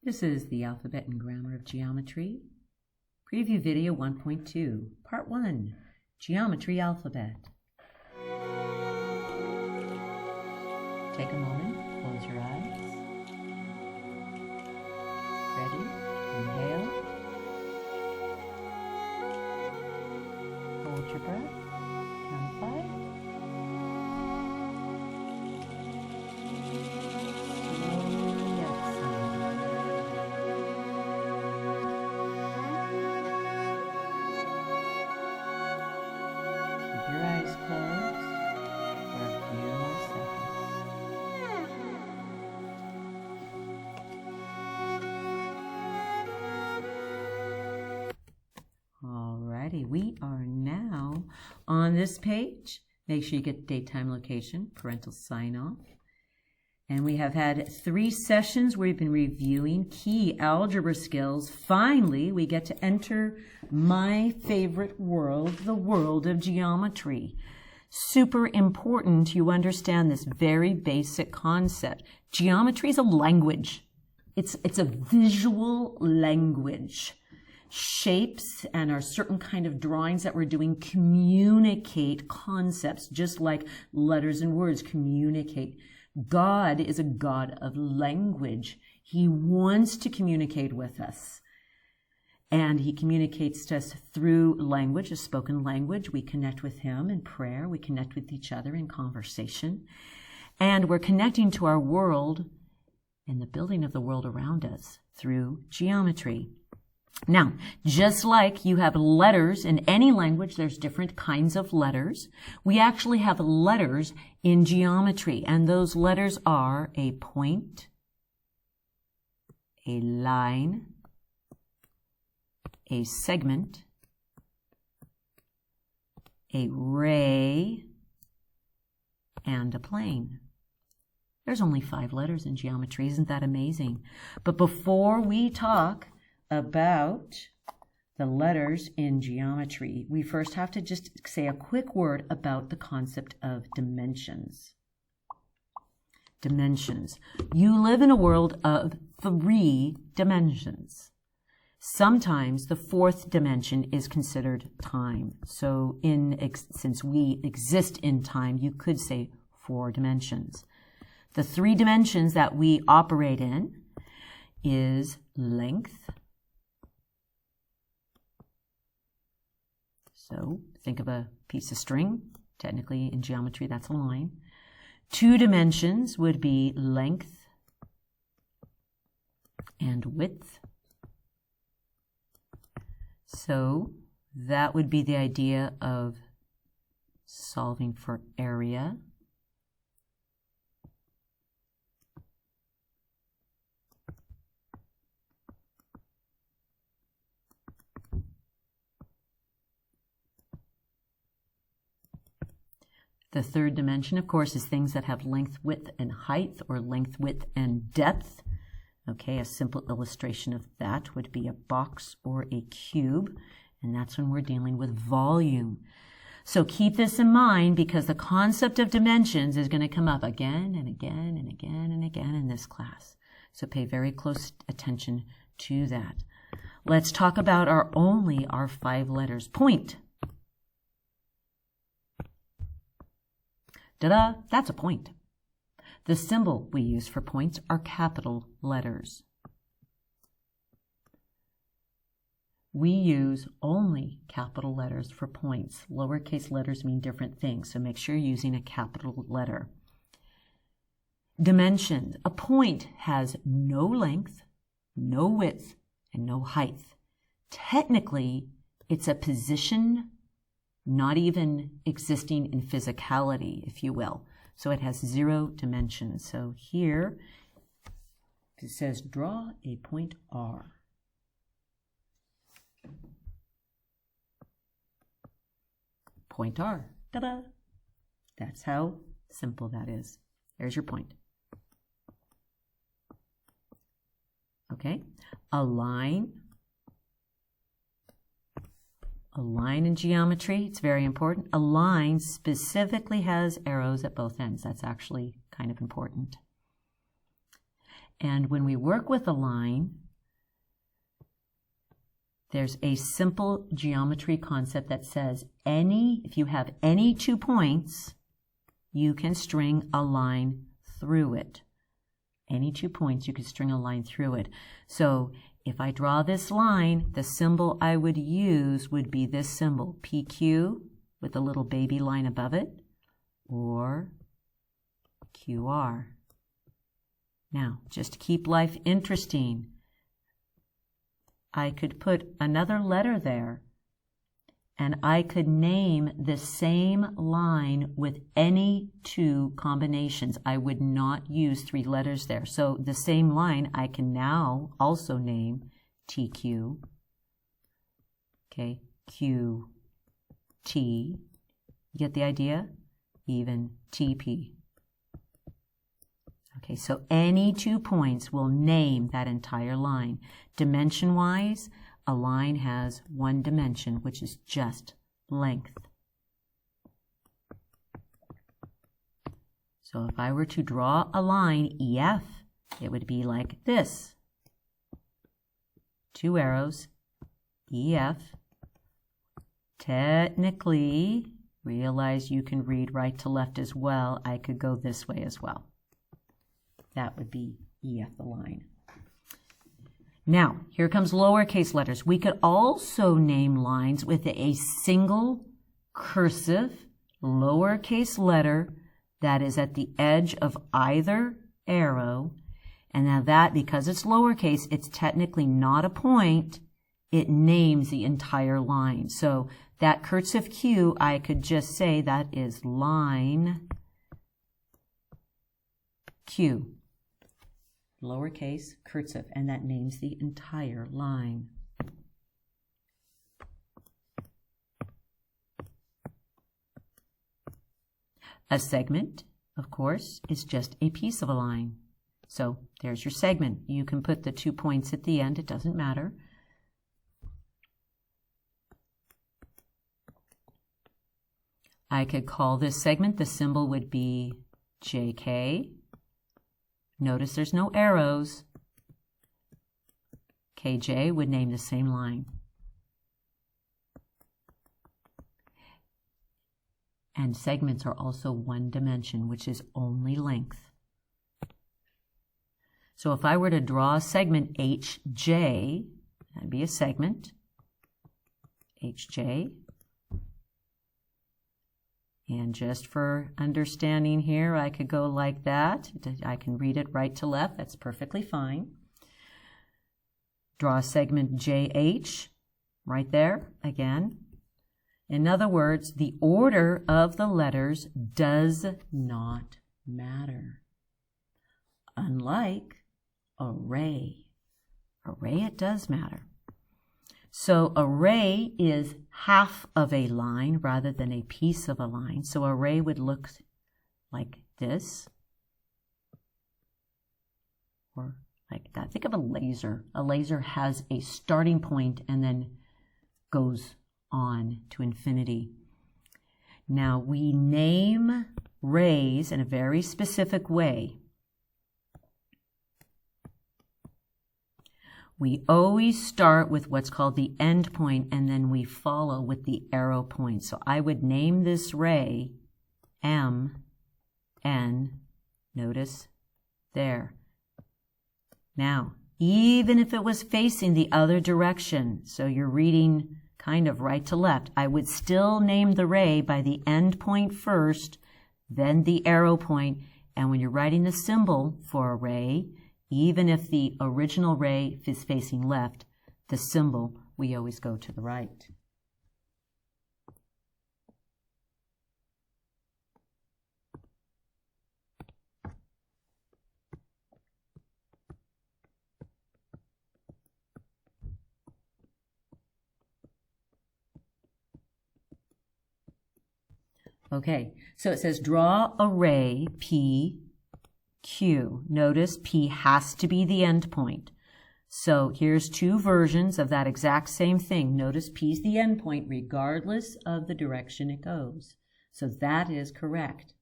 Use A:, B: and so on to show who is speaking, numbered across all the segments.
A: This is the Alphabet and Grammar of Geometry. Preview Video 1.2, Part 1, Geometry Alphabet. Take a moment, close your eyes. Ready? Inhale. Hold your breath. Count 5. We are now on this page. Make sure you get date, time, location, parental sign off. And we have had 3 sessions where we've been reviewing key algebra skills. Finally, we get to enter my favorite world, the world of geometry. Super important you understand this very basic concept. Geometry is a language. It's a visual language. Shapes and our certain kind of drawings that we're doing communicate concepts, just like letters and words communicate. God is a God of language. He wants to communicate with us. And he communicates to us through language, a spoken language. We connect with him in prayer. We connect with each other in conversation. And we're connecting to our world and the building of the world around us through geometry. Now, just like you have letters in any language, there's different kinds of letters. We actually have letters in geometry, and those letters are a point, a line, a segment, a ray, and a plane. There's only 5 letters in geometry. Isn't that amazing? But before we talk about the letters in geometry, we first have to just say a quick word about the concept of dimensions. Dimensions. You live in a world of 3 dimensions. Sometimes the 4th dimension is considered time. So since we exist in time, you could say 4 dimensions. The 3 dimensions that we operate in is length. So think of a piece of string. Technically, in geometry, that's a line. 2 dimensions would be length and width. So that would be the idea of solving for area. The 3rd dimension, of course, is things that have length, width, and height, or length, width, and depth. Okay, a simple illustration of that would be a box or a cube, and that's when we're dealing with volume. So keep this in mind because the concept of dimensions is going to come up again and again and again and again in this class. So pay very close attention to that. Let's talk about our 5 letters. Point. Ta-da! That's a point. The symbol we use for points are capital letters. We use only capital letters for points. Lowercase letters mean different things, so make sure you're using a capital letter. Dimensions. A point has no length, no width, and no height. Technically, it's a position not even existing in physicality, if you will. So it has 0 dimensions. So here it says draw a point R. Point R. Ta-da! That's how simple that is. There's your point. Okay, a line. A line in geometry, it's very important. A line specifically has arrows at both ends. That's actually kind of important. And when we work with a line, there's a simple geometry concept that says if you have any 2 points, you can string a line through it. Any 2 points, you can string a line through it. So if I draw this line, the symbol I would use would be this symbol, PQ, with a little baby line above it, or QR. Now, just to keep life interesting, I could put another letter there, and I could name the same line with any 2 combinations. I would not use 3 letters there. So the same line I can now also name TQ, okay, QT. Get the idea? Even TP. Okay, so any 2 points will name that entire line. Dimension-wise, a line has 1 dimension, which is just length. So if I were to draw a line, EF, it would be like this. 2 arrows, EF. Technically, realize you can read right to left as well. I could go this way as well. That would be EF, the line. Now, here comes lowercase letters. We could also name lines with a single cursive lowercase letter that is at the edge of either arrow. And now that, because it's lowercase, it's technically not a point. It names the entire line. So that cursive Q, I could just say that is line Q. Lowercase cursive, and that names the entire line. A segment, of course, is just a piece of a line. So there's your segment. You can put the 2 points at the end, it doesn't matter. I could call this segment, the symbol would be JK. Notice there's no arrows. KJ would name the same line. And segments are also 1 dimension, which is only length. So if I were to draw a segment HJ, that'd be a segment, HJ. And just for understanding here, I could go like that. I can read it right to left. That's perfectly fine. Draw a segment JH right there again. In other words, the order of the letters does not matter. Unlike array. Array, it does matter. So array is half of a line rather than a piece of a line. So array would look like this or like that. Think of a laser. A laser has a starting point and then goes on to infinity. Now we name rays in a very specific way. We always start with what's called the end point, and then we follow with the arrow point. So I would name this ray M, N, notice there. Now, even if it was facing the other direction, so you're reading kind of right to left, I would still name the ray by the end point first, then the arrow point, and when you're writing the symbol for a ray, even if the original ray is facing left, the symbol, we always go to the right. Okay, so it says draw a ray P, Q. Notice P has to be the end point. So here's 2 versions of that exact same thing. Notice P is the end point regardless of the direction it goes. So that is correct.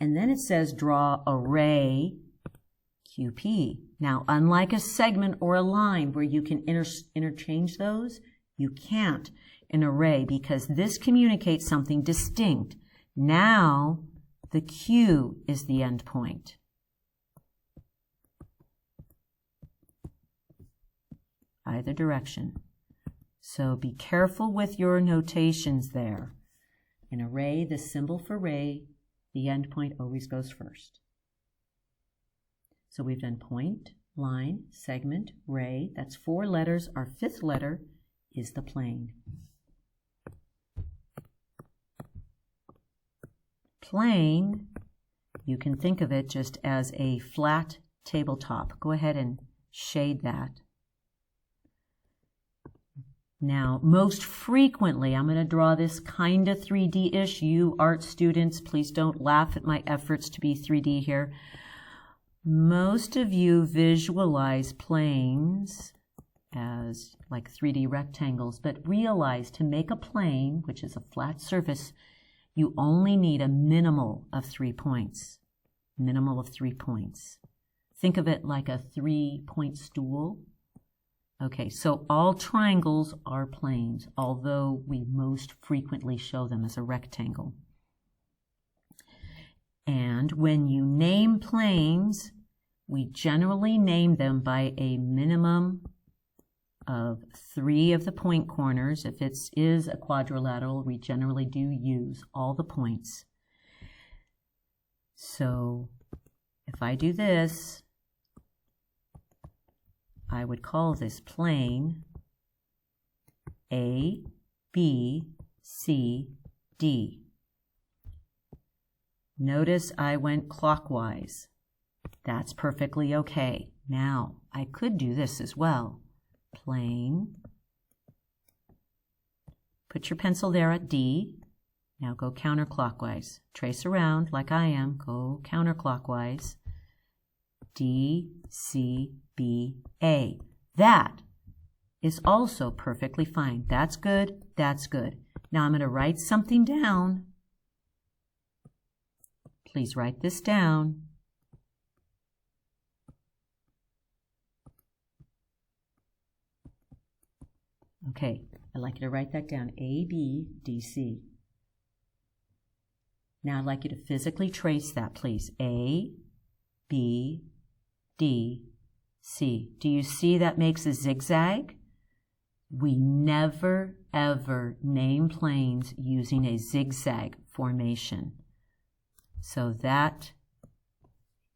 A: And then it says draw a ray QP. Now, unlike a segment or a line where you can interchange those, you can't in array because this communicates something distinct. Now, the Q is the endpoint. Either direction. So be careful with your notations there. In array, the symbol for array, the endpoint always goes first. So we've done point, line, segment, ray. That's 4 letters. Our 5th letter is the plane. Plane, you can think of it just as a flat tabletop. Go ahead and shade that. Now, most frequently, I'm going to draw this kind of 3D-ish. You art students, please don't laugh at my efforts to be 3D here. Most of you visualize planes as like 3D rectangles, but realize to make a plane, which is a flat surface, you only need a minimal of 3 points. Minimal of 3 points. Think of it like a 3-point stool. Okay, so all triangles are planes, although we most frequently show them as a rectangle. And when you name planes, we generally name them by a minimum of 3 of the point corners. If it is a quadrilateral, we generally do use all the points. So if I do this, I would call this plane A, B, C, D. Notice I went clockwise. That's perfectly okay. Now, I could do this as well. Plane. Put your pencil there at D. Now go counterclockwise. Trace around like I am. Go counterclockwise. D, C, B, A. That is also perfectly fine. That's good. That's good. Now I'm going to write something down. Please write this down. Okay, I'd like you to write that down. A, B, D, C. Now I'd like you to physically trace that, please. A, B, D, C. Do you see that makes a zigzag? We never, ever name planes using a zigzag formation. So that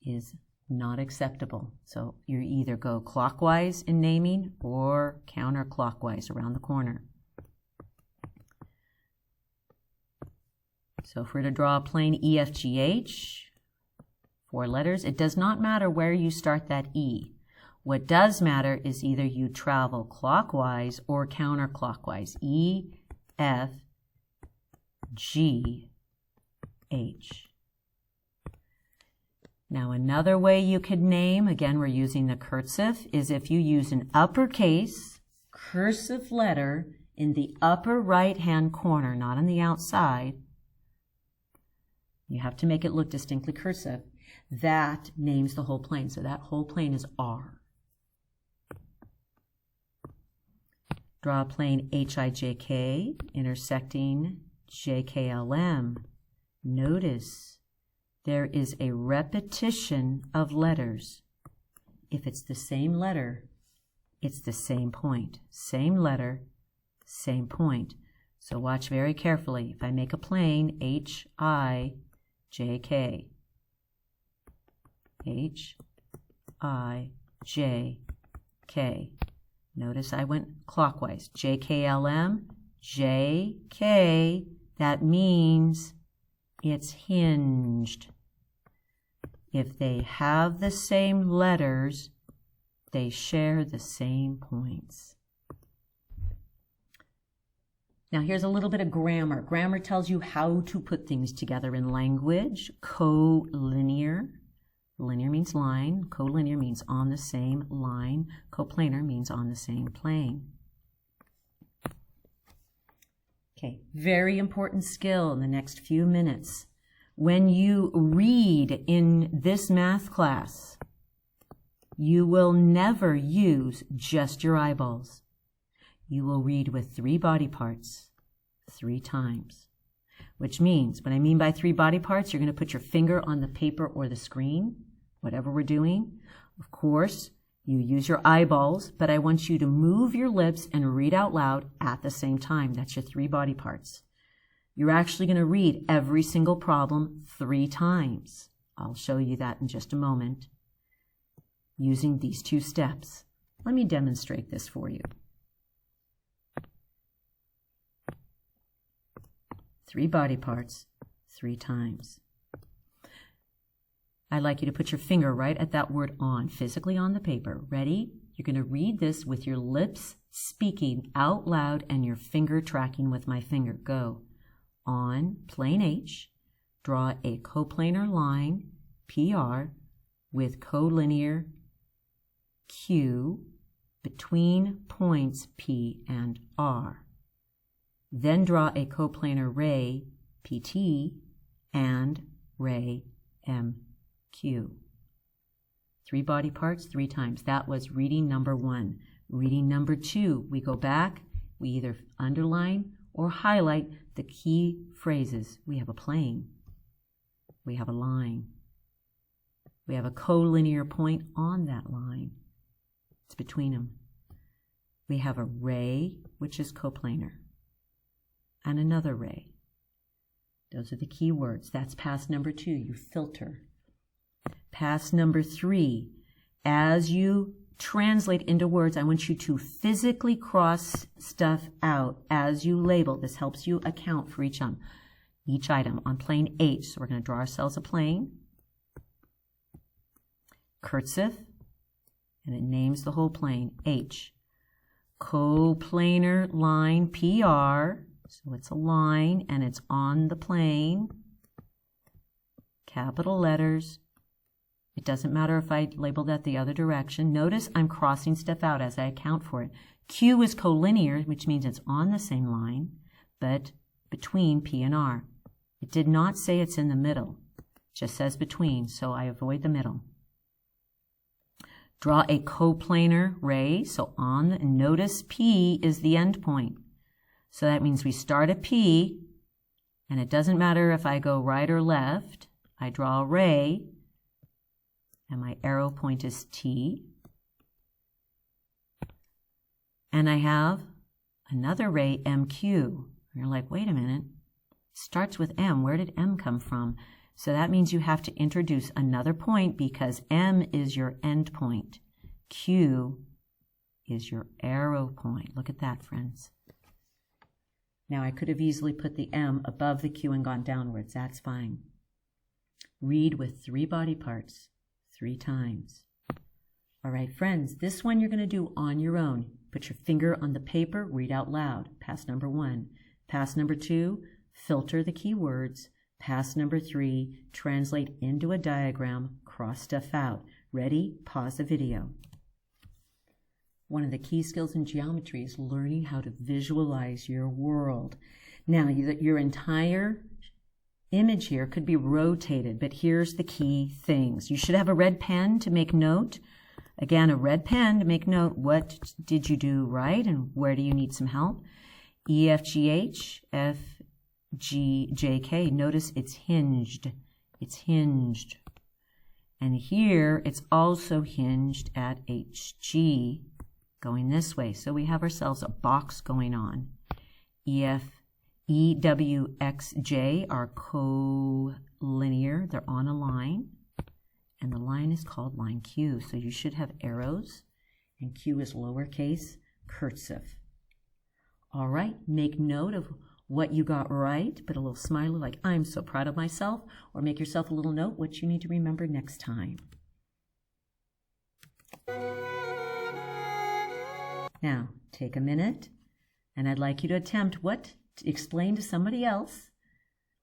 A: is not acceptable. So you either go clockwise in naming or counterclockwise around the corner. So if we're to draw a plane EFGH, 4 letters, it does not matter where you start that E. What does matter is either you travel clockwise or counterclockwise. E, F, G, H. Now another way you could name, again we're using the cursive, is if you use an uppercase cursive letter in the upper right-hand corner, not on the outside. You have to make it look distinctly cursive. That names the whole plane, so that whole plane is R. Draw a plane HIJK intersecting JKLM. Notice there is a repetition of letters. If it's the same letter, it's the same point. Same letter, same point. So watch very carefully. If I make a plane HIJK, HIJK. Notice I went clockwise. JKLM, JK, that means it's hinged. If they have the same letters, they share the same points. Now here's a little bit of grammar. Grammar tells you how to put things together in language. Collinear. Linear means line. Collinear means on the same line. Coplanar means on the same plane. Okay, very important skill in the next few minutes. When you read in this math class, you will never use just your eyeballs. You will read with 3 body parts 3 times. Which means, what I mean by 3 body parts, you're going to put your finger on the paper or the screen, whatever we're doing. Of course, you use your eyeballs, but I want you to move your lips and read out loud at the same time. That's your 3 body parts. You're actually going to read every single problem 3 times. I'll show you that in just a moment using these 2 steps. Let me demonstrate this for you. 3 body parts 3 times. I'd like you to put your finger right at that word on, physically on the paper. Ready? You're going to read this with your lips speaking out loud and your finger tracking with my finger. Go. On, plane H, draw a coplanar line, PR, with collinear Q between points P and R. Then draw a coplanar ray, PT, and ray, MQ. 3 body parts 3 times. That was reading number 1. Reading number 2, we go back, we either underline or highlight the key phrases. We have a plane. We have a line. We have a collinear point on that line. It's between them. We have a ray, which is coplanar, and another ray. Those are the key words. That's pass number 2. You filter. Pass number 3. As you translate into words, I want you to physically cross stuff out as you label. This helps you account for each item. On plane H, so we're going to draw ourselves a plane. Cursive, and it names the whole plane, H. Coplanar line, PR, so it's a line and it's on the plane. Capital letters. It doesn't matter if I label that the other direction. Notice I'm crossing stuff out as I account for it. Q is collinear, which means it's on the same line, but between P and R. It did not say it's in the middle. It just says between, so I avoid the middle. Draw a coplanar ray, so on, and notice P is the end point. So that means we start at P, and it doesn't matter if I go right or left. I draw a ray, and my arrow point is T. And I have another ray, MQ. And you're like, wait a minute, it starts with M. Where did M come from? So that means you have to introduce another point because M is your end point. Q is your arrow point. Look at that, friends. Now I could have easily put the M above the Q and gone downwards. That's fine. Read with 3 body parts 3 times. All right, friends, this one you're going to do on your own. Put your finger on the paper, read out loud. Pass number 1. Pass number 2, filter the key words. Pass number 3, translate into a diagram, cross stuff out. Ready? Pause the video. One of the key skills in geometry is learning how to visualize your world. Now, your entire image here could be rotated, but here's the key things. You should have a red pen to make note. Again, a red pen to make note. What did you do right and where do you need some help? E, F, G, H, F, G, J, K. Notice it's hinged. It's hinged. And here it's also hinged at H, G, going this way. So we have ourselves a box going on. E, F, E, W, X, J are collinear. They're on a line. And the line is called line Q. So you should have arrows. And Q is lowercase cursive. All right, make note of what you got right. Put a little smiley like, I'm so proud of myself. Or make yourself a little note what you need to remember next time. Now, take a minute. And I'd like you to attempt explain to somebody else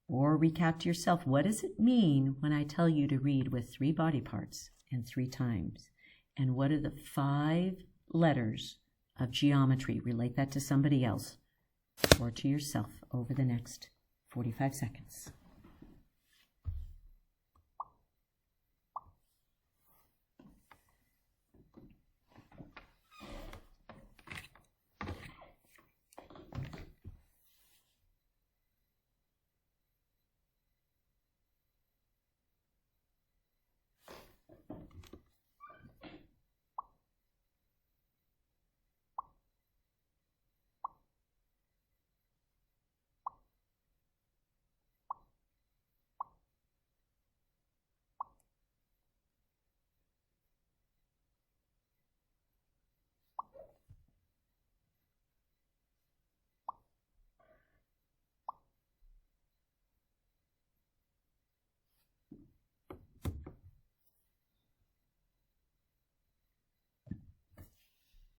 A: or recap to yourself, what does it mean when I tell you to read with 3 body parts and 3 times? And what are the 5 letters of geometry? Relate that to somebody else or to yourself over the next 45 seconds.